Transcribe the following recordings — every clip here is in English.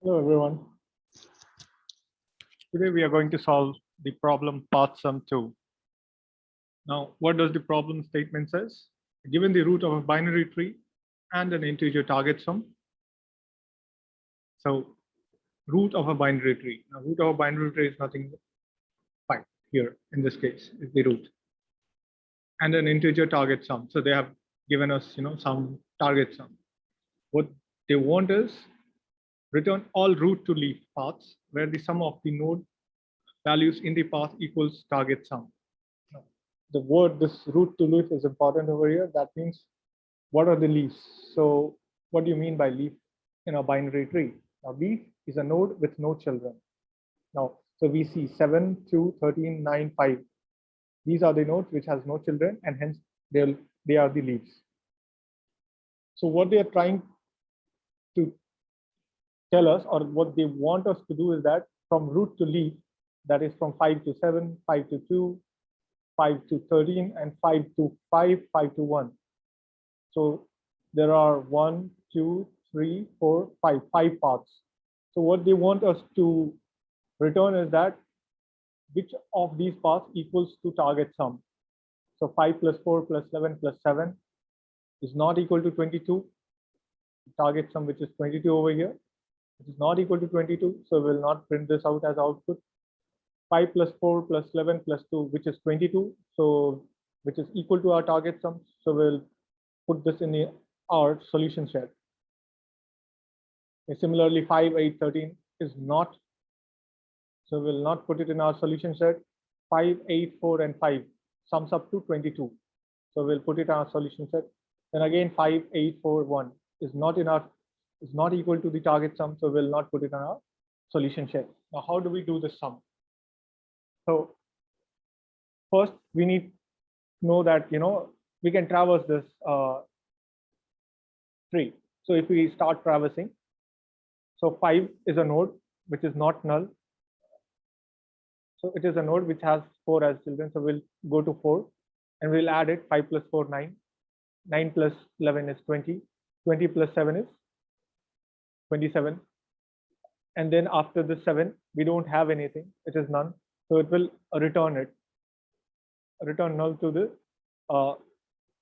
Hello everyone. Today we are going to solve the problem path sum 2. Now, what does the problem statement says? Given the root of a binary tree and an integer target sum. So, root of a binary tree. Now, root of a binary tree is nothing but 5 here in this case is the root, and an integer target sum. So they have given us, some target sum. What they want is return all root to leaf paths where the sum of the node values in the path equals target sum. The word this root to leaf is important over here. That means what are the leaves? So what do you mean by leaf in a binary tree? Now leaf is a node with no children. Now, so we see 7, 2, 13, 9, 5. These are the nodes which has no children, and hence they are the leaves. So what they are trying to tell us, or what they want us to do, is that from root to leaf, that is from 5 to 7, 5 to 2, 5 to 13, and 5 to 5, 5 to 1. So there are 1, 2, 3, 4, 5 paths. So what they want us to return is that which of these paths equals to target sum. So 5 plus 4 plus 11 plus 7 is not equal to 22. Target sum, which is 22 over here, it is not equal to 22. So we will not print this out as output. 5 plus 4 plus 11 plus 2, which is 22. So which is equal to our target sum. So we'll put this in our solution set. And similarly, 5, 8, 13 is not. So we'll not put it in our solution set. 5, 8, 4, and 5 sums up to 22. So we'll put it in our solution set. Then again, 5, 8, 4, 1 is not equal to the target sum. So we'll not put it in our solution set. Now, how do we do this sum? So first, we need to know that we can traverse this tree. So if we start traversing, so 5 is a node which is not null. So it is a node which has 4 as children. So we'll go to 4 and we'll add it. 5 plus 4, 9. 9 plus 11 is 20. 20 plus 7 is 27. And then after the 7, we don't have anything. It is none. So it will return null to the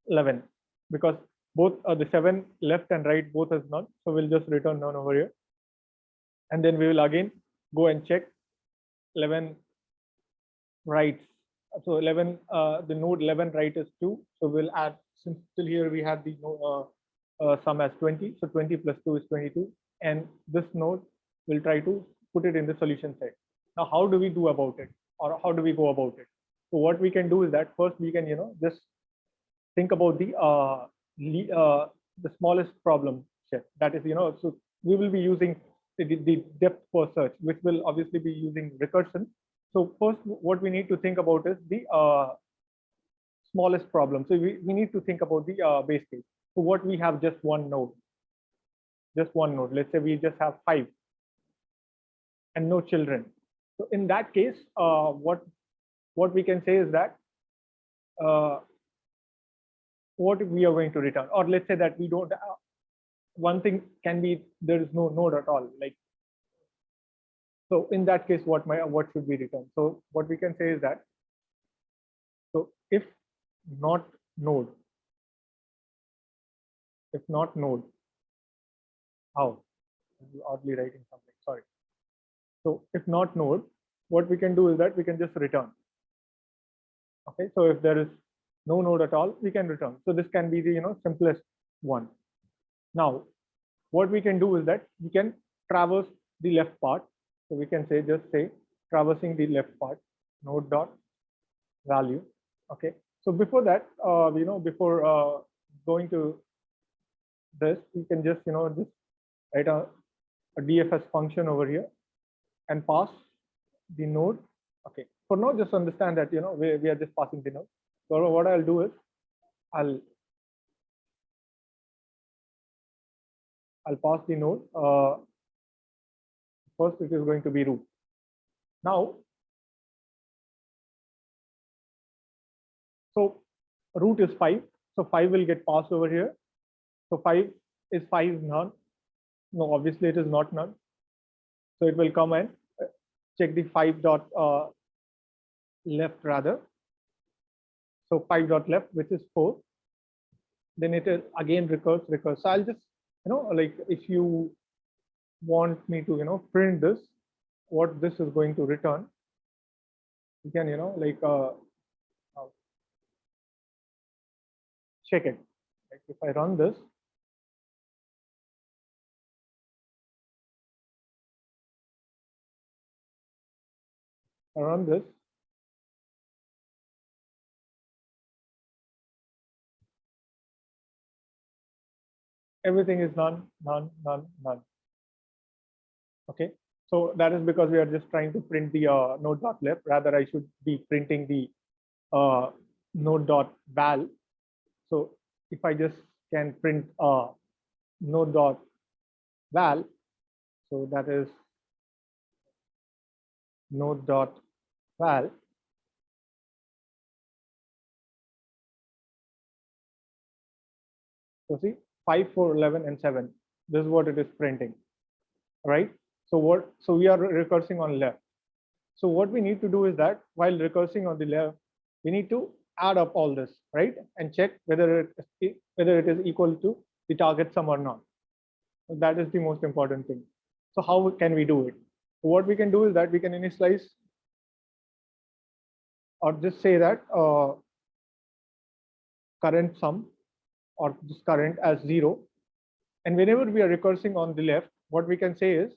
11, because both the 7 left and right both is none. So we'll just return none over here. And then we will again go and check 11 right. So 11, the node 11 right is 2. So we'll add, since till here we had the sum as 20. So 20 plus 2 is 22. And this node will try to put it in the solution set. Now, how do we do about it, or how do we go about it? So what we can do is that first we can just think about the smallest problem set. That is, so we will be using the depth first search, which will obviously be using recursion. So first, what we need to think about is the smallest problem. So we need to think about the base case. So what we have just one node. Let's say we just have 5 and no children. So in that case, what we can say is that what we are going to return, or let's say that we don't. One thing can be there is no node at all. So in that case, what should we return? So what we can say is that, so if not node, how? I'm oddly writing something. Sorry. So if not node, what we can do is that we can just return. Okay. So if there is no node at all, we can return. So this can be the simplest one. Now, what we can do is that we can traverse the left part. So we can just say traversing the left part, node dot value. Okay. So before that, before going to this, we can just just write a DFS function over here and pass the node. Okay. For now, just understand that we are just passing the node. So what I'll do is I'll pass the node. First, it is going to be root. Now, so root is 5. So 5 will get passed over here. So 5 is none. No, obviously it is not none. So it will come and check the 5 dot left rather. So 5 dot left, which is 4. Then it is again recurs. So I'll just, like if you want me to, print this, what this is going to return, you can, like check it. Like if I run this, everything is none, none, none, none. Okay. So that is because we are just trying to print the node.left. Rather, I should be printing the node.val. So if I just can print node.val, so that is node.val. So see 5, 4, 11, and 7. This is what it is printing, right? So we are recursing on left. So what we need to do is that while recursing on the left, we need to add up all this, right? And check whether it is equal to the target sum or not. So that is the most important thing. So how can we do it? So what we can do is that we can initialize or just say that current sum or this current as 0. And whenever we are recursing on the left, what we can say is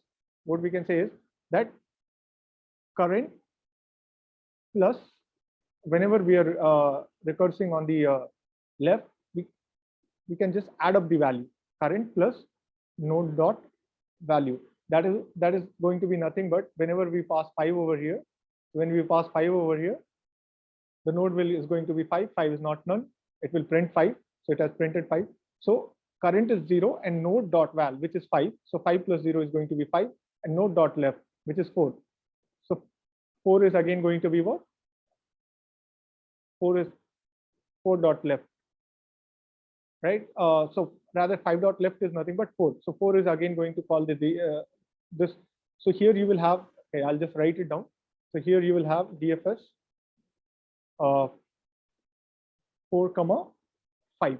that current plus, whenever we are recursing on the left, we can just add up the value, current plus node dot value. That is going to be nothing but whenever we pass 5 over here, when we pass 5 over here, the node is going to be 5. 5 is not none. It will print 5. So it has printed 5. So current is 0 and node dot val, which is 5. So 5 plus 0 is going to be 5, and node dot left, which is 4. So 4 is again going to be what? 4 is 4 dot left, right? So rather 5 dot left is nothing but 4. So 4 is again going to call this. So here you will have, okay, I'll just write it down. So here you will have DFS 4 comma 5.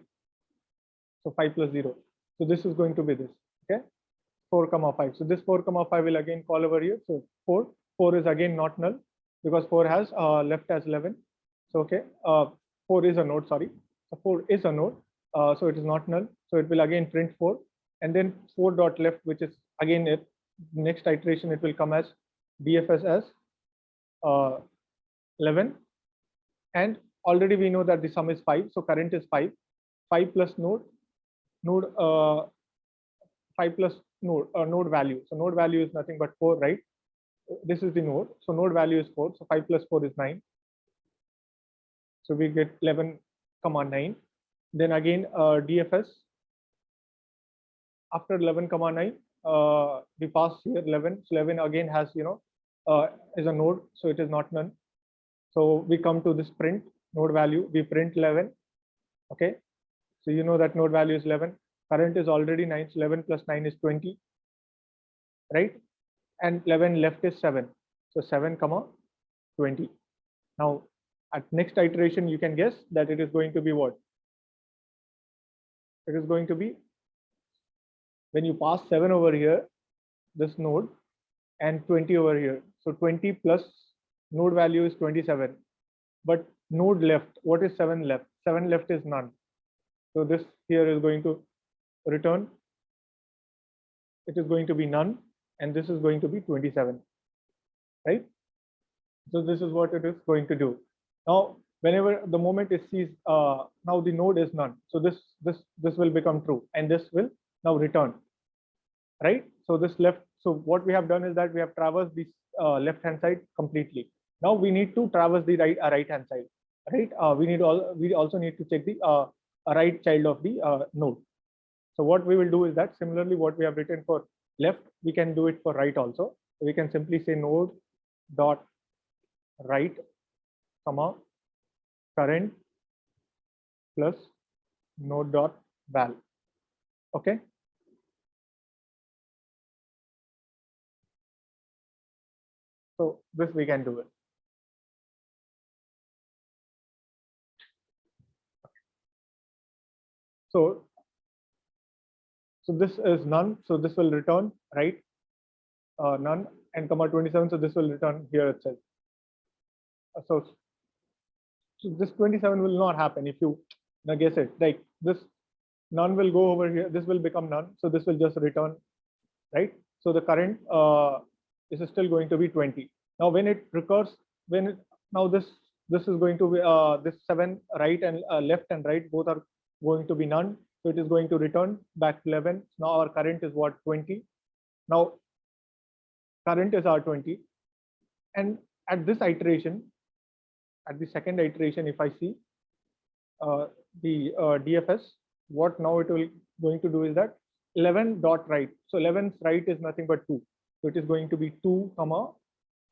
So 5 plus 0. So this is going to be this, okay? 4 comma 5. So this 4 comma 5 will again call over here. So 4 is again not null because 4 has left as 11. So okay, 4 is a node, sorry. So 4 is a node. So it is not null. So it will again print 4, and then 4 dot left, which is again it. Next iteration, it will come as DFS as 11, and already we know that the sum is 5. So current is 5. 5 plus node 5 plus node value. So node value is nothing but 4, right? This is the node. So node value is 4. So 5 plus 4 is 9. So we get 11 comma 9. Then again DFS after 11 comma 9, we pass here 11. So 11 again has is a node, so it is not none. So we come to this print node value. We print 11. Okay. So you know that node value is 11. Current is already 9. So 11 plus 9 is 20, right? And 11 left is 7. So 7 comma 20. Now at next iteration, you can guess that it is going to be what? It is going to be when you pass 7 over here, this node, and 20 over here. So 20 plus node value is 27. But node left, what is 7 left? 7 left is none. So this here is going to return. It is going to be none, and this is going to be 27, right? So this is what it is going to do. Now, whenever the moment it sees now the node is none, so this will become true, and this will now return, right? So this left. So what we have done is that we have traversed this left hand side completely. Now we need to traverse the right hand side, right? We also need to check the right child of the node. So what we will do is that similarly what we have written for left, we can do it for right also. So we can simply say node dot right comma current plus node dot val. Okay. So this we can do it. So this is none. So this will return, right? None and comma 27. So this will return here itself. So this 27 will not happen if you now guess it. Like this none will go over here. This will become none. So this will just return, right? So the current is still going to be 20. Now when it recurs, now this is going to be this 7 right and left and right both are going to be none. So it is going to return back to 11. Now our current is what, 20. Now current is our 20, and at this iteration, at the second iteration, if I see the DFS, what now it will going to do is that 11 dot right. So 11's right is nothing but 2. So it is going to be 2 comma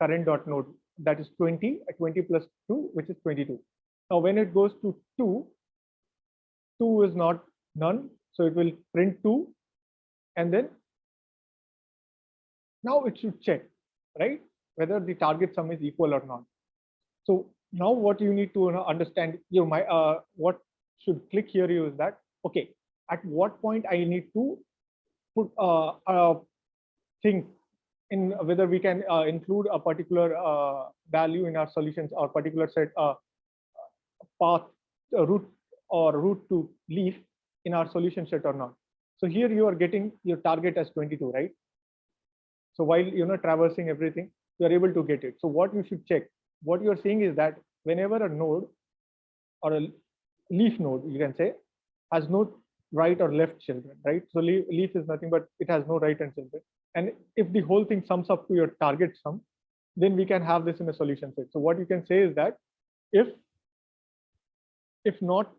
current dot node, that is 20. 20 plus 2, which is 22. Now when it goes to 2, 2 is not none. So it will print 2, and then now it should check, right, whether the target sum is equal or not. So now what you need to understand, what should click here is that, okay, at what point I need to put thing in whether we can include a particular value in our solutions or particular set path route or route to leaf in our solution set or not. So here you are getting your target as 22, right? So while traversing everything, you are able to get it. So what you should check, what you are saying is that whenever a node or a leaf node, you can say, has no right or left children, right? So leaf is nothing but it has no right and children. And if the whole thing sums up to your target sum, then we can have this in a solution set. So what you can say is that if not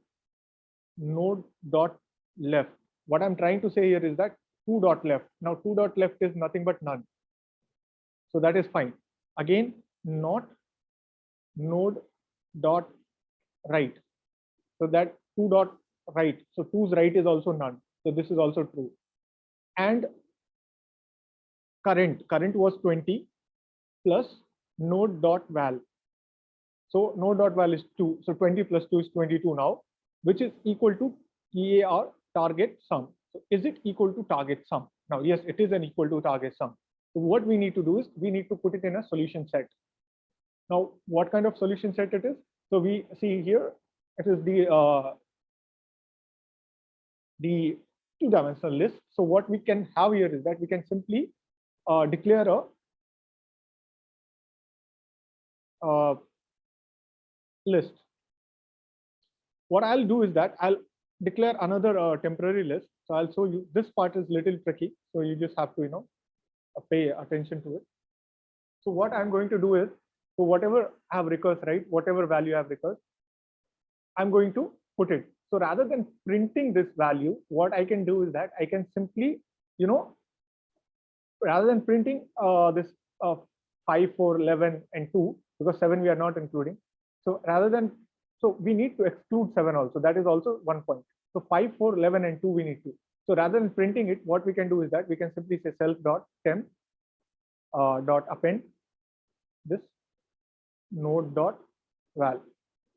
node dot left, what I'm trying to say here is that 2 dot left. Now 2 dot left is nothing but none. So that is fine. Again, not node dot right. So that 2 dot right. So 2's right is also none. So this is also true. And current was 20 plus node dot val. So node dot val is 2. So 20 plus 2 is 22 now, which is equal to TAR, target sum. So is it equal to target sum? Now, yes, it is an equal to target sum. So what we need to do is we need to put it in a solution set. Now, what kind of solution set it is? So we see here, it is the two-dimensional list. So what we can have here is that we can simply declare a list. What I'll do is that I'll declare another temporary list. So I'll show you. This part is little tricky, so you just have to pay attention to it. So what I'm going to do is, so whatever have recurs, right, whatever value have recurs, I'm going to put it. So rather than printing this value, what I can do is that I can simply, rather than printing this 5, 4, 11, and 2, because 7 we are not including. So rather than, so we need to exclude 7 also. That is also one point. So 5, 4, 11, and 2 we need to. So rather than printing it, what we can do is that we can simply say self.temp dot append this node dot val.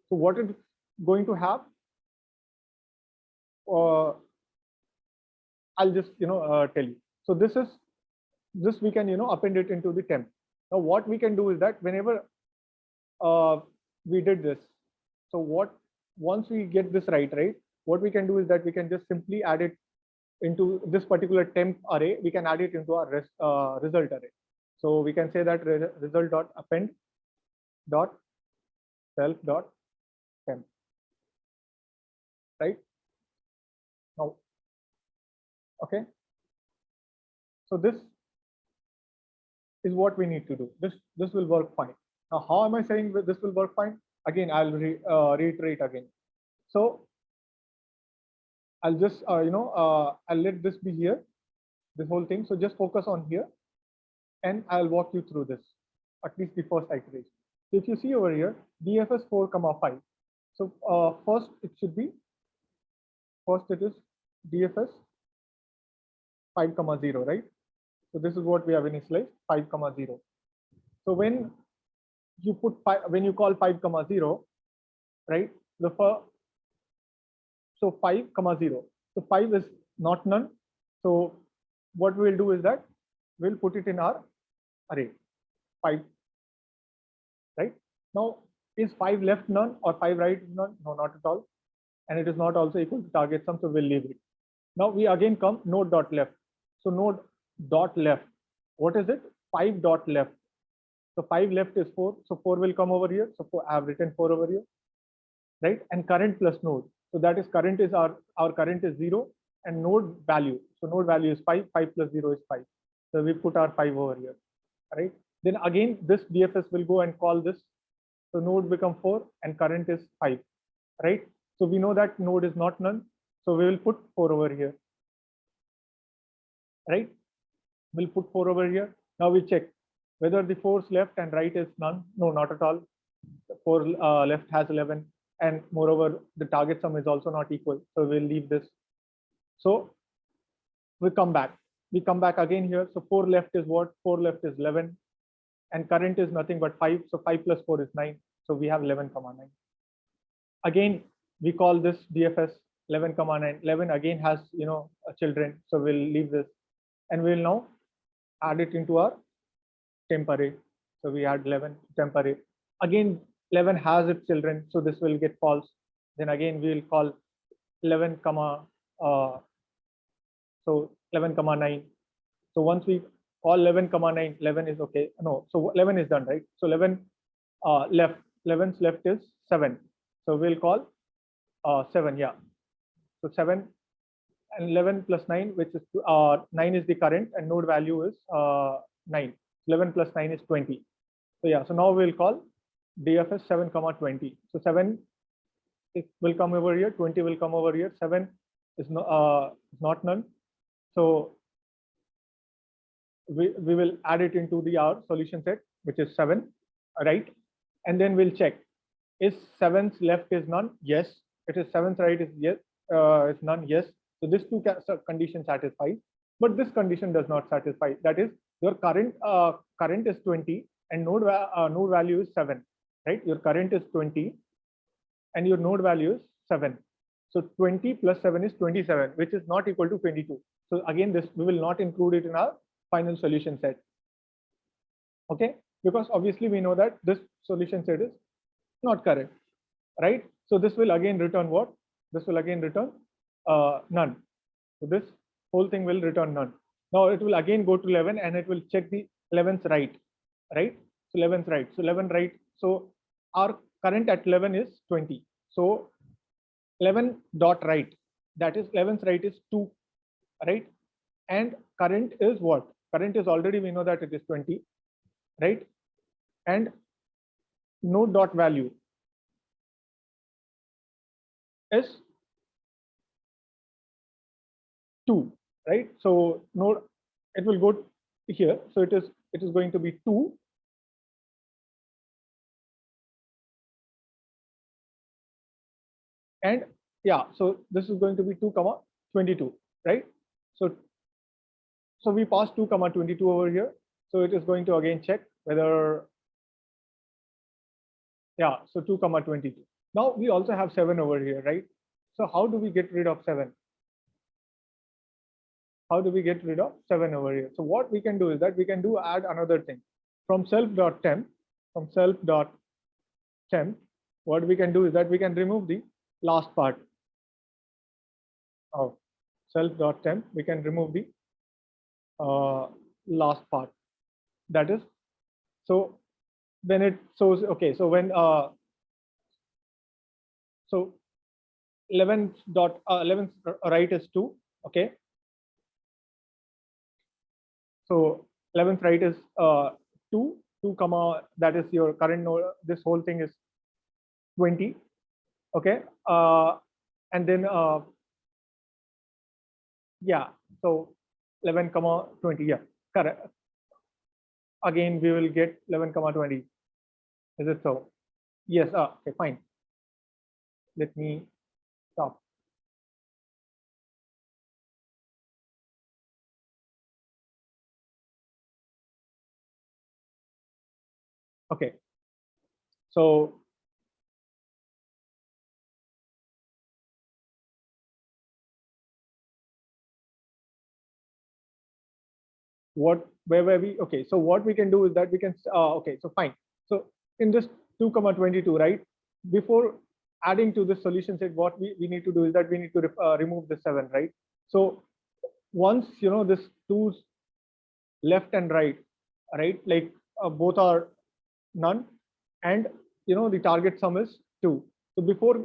So what it's going to have, I'll just tell you. So this we can append it into the temp. Now what we can do is that whenever we did this, so once we get this right, what we can do is that we can just simply add it into this particular temp array. We can add it into our result array. So we can say that result dot append dot self dot temp, right? Now, okay. So this is what we need to do. This will work fine. Now, how am I saying that this will work fine? Again, I'll reiterate again. So I'll just I'll let this be here, this whole thing. So just focus on here, and I'll walk you through this, at least the first iteration. So if you see over here, DFS 4,5. So first it should be, it is DFS 5,0, right? So this is what we have initialized, 5,0. So when you put when you call 5 comma 0, right? The first, so 5 comma 0. So 5 is not none. So what we'll do is that we'll put it in our array 5, right? Now is 5 left none or 5 right none? No, not at all. And it is not also equal to target sum, so we'll leave it. Now we again come node dot left. So node dot left, what is it? 5 dot left. So 5 left is 4, so 4 will come over here. So I have written 4 over here, right? And current plus node. So that is current is our current is 0 and node value. So node value is 5, 5 plus 0 is 5. So we put our 5 over here, right? Then again, this DFS will go and call this. So node become 4 and current is 5, right? So we know that node is not none. So we will put 4 over here, right? We'll put 4 over here. Now we check whether the 4's left and right is none. No, not at all. 4 left has 11. And moreover, the target sum is also not equal. So we'll leave this. So we come back. We come back again here. So 4 left is what? 4 left is 11. And current is nothing but 5. So 5 plus 4 is 9. So we have 11 comma 9. Again, we call this DFS 11 comma 9. 11 again has children. So we'll leave this. And we'll now add it into our temp array. So we add 11 temp array. Again, 11 has its children. So this will get false. Then again, we'll call 11 comma so 11 comma 9. So once we call 11 comma 9, 11 is okay. No, so 11 is done, right? So 11 left, 11's left is 7. So we'll call 7, yeah. So 7 and 11 plus 9, which is 9 is the current and node value is 9. 11 plus 9 is 20. So yeah, so now we'll call DFS 7 comma 20. So 7 will come over here, 20 will come over here, 7 is not none. So we will add it into our solution set, which is 7, right? And then we'll check, is 7's left is none? Yes. It is 7's right is yes, is none? Yes. So these two conditions satisfy, but this condition does not satisfy. That is, your current is 20 and node value is 7, right? Your current is 20 and your node value is 7. So 20 plus 7 is 27, which is not equal to 22. So again, this we will not include it in our final solution set. Okay, because obviously we know that this solution set is not correct, right? So this will again return what? This will again return none. So this whole thing will return none. Now it will again go to 11 and it will check the 11th right, right? So 11th right. So 11 right. So our current at 11 is 20. So 11 dot right, that is 11th right is 2, right? And current is what? Current is already, we know that it is 20, right? And node dot value is 2, right? So node, it will go here. So it is going to be 2. And yeah, so this is going to be 2 comma 22, right? So we pass 2 comma 22 over here. So it is going to again check whether, yeah, so 2 comma 22. Now we also have 7 over here, right? So how do we get rid of 7? How do we get rid of 7 over here? So what we can do is that we can add another thing from self.temp, what we can do is that we can remove the last part of self.temp. We can remove the last part. That is, so then it shows, okay, so when so 11th right is 2, okay. So 11th right is 2 comma, that is your current node. This whole thing is 20, okay. And then yeah, so 11 comma 20, yeah, correct. Again we will get 11 comma 20. Is it so? Yes. Okay, fine. Let me stop. Okay. So where were we? Okay, so what we can do is that we can okay, so fine. So in this 2,22, right, before adding to this solution set, what we need to do is that we need to remove the 7, right? So once this 2's left and right, like both are none, and the target sum is 2. So before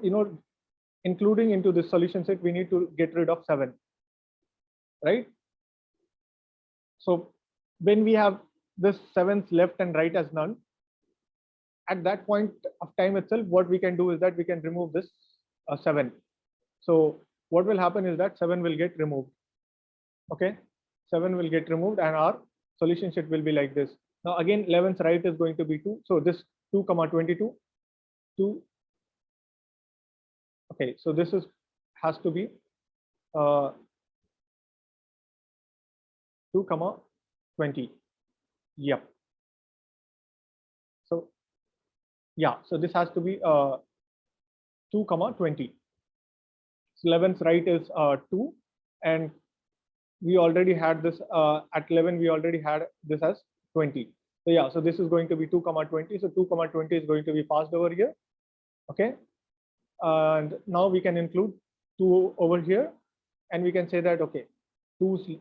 including into this solution set, we need to get rid of 7, right? So when we have this 7's left and right as none, at that point of time itself, what we can do is that we can remove this 7. So what will happen is that 7 will get removed. Okay, 7 will get removed, and our solution set will be like this. Now again, 11's right is going to be 2. So this 2,22, 2. Okay, so this has to be 2,20. Yep. So yeah, so this has to be 2,20. So 11's right is 2, and we already had this at 11. We already had this as 20. So yeah, so this is going to be 2,20. So 2,20 is going to be passed over here. Okay, and now we can include 2 over here, and we can say that okay, 2's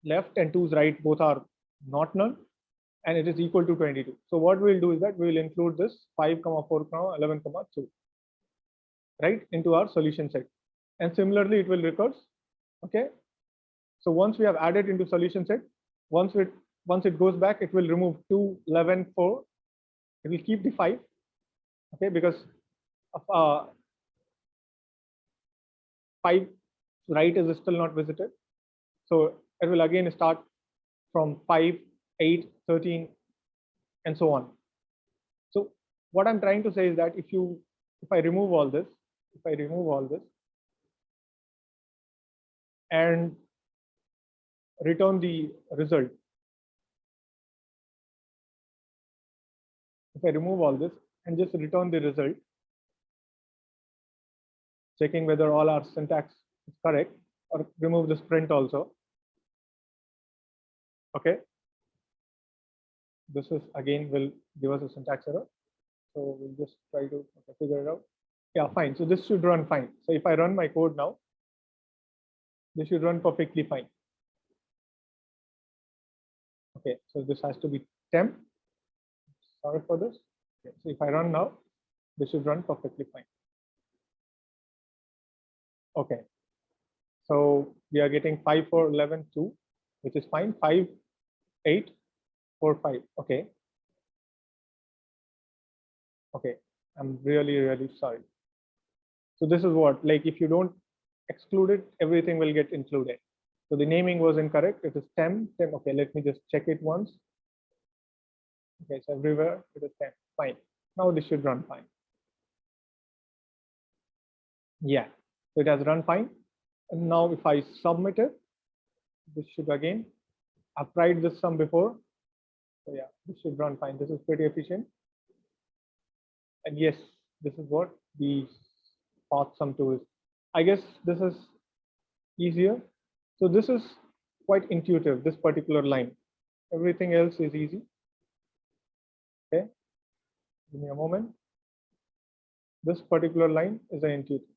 left and 2's right both are not null, and it is equal to 22. So what we'll do is that we will include this 5, 4, 11, 2, right, into our solution set, and similarly it will recurse. Okay, so once we have added into solution set, once it goes back, it will remove 2, 11, 4. It will keep the 5. Okay, because of 5 right is still not visited. So it will again start from 5, 8, 13, and so on. So what I'm trying to say is that if I remove all this, and return the result, if I remove all this and just return the result, checking whether all our syntax is correct, or remove this print also. Okay, this is again will give us a syntax error. So we'll just try to figure it out. Yeah, fine. So this should run fine. So if I run my code now, this should run perfectly fine. Okay, so this has to be temp. Sorry for this. Okay, so if I run now, this should run perfectly fine. Okay, so we are getting 5, 4, 11, 2, which is fine. 5, 8, 4, 5. Okay. Okay, I'm really, really sorry. So this is what, like, if you don't exclude it, everything will get included. So the naming was incorrect. It is temp. Okay, let me just check it once. Okay, so everywhere it is temp. Fine. Now this should run fine. Yeah, so it has run fine. And now if I submit it, this should again, I've tried this sum before. So yeah, this should run fine. This is pretty efficient. And yes, this is what the path sum 2 is. I guess this is easier. So this is quite intuitive, this particular line. Everything else is easy. Okay, give me a moment. This particular line is an intuitive.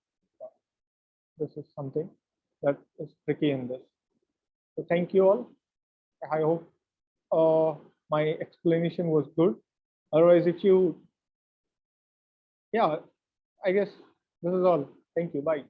This is something that is tricky in this. So thank you all. I hope my explanation was good. Otherwise, if you, yeah, I guess this is all. Thank you. Bye.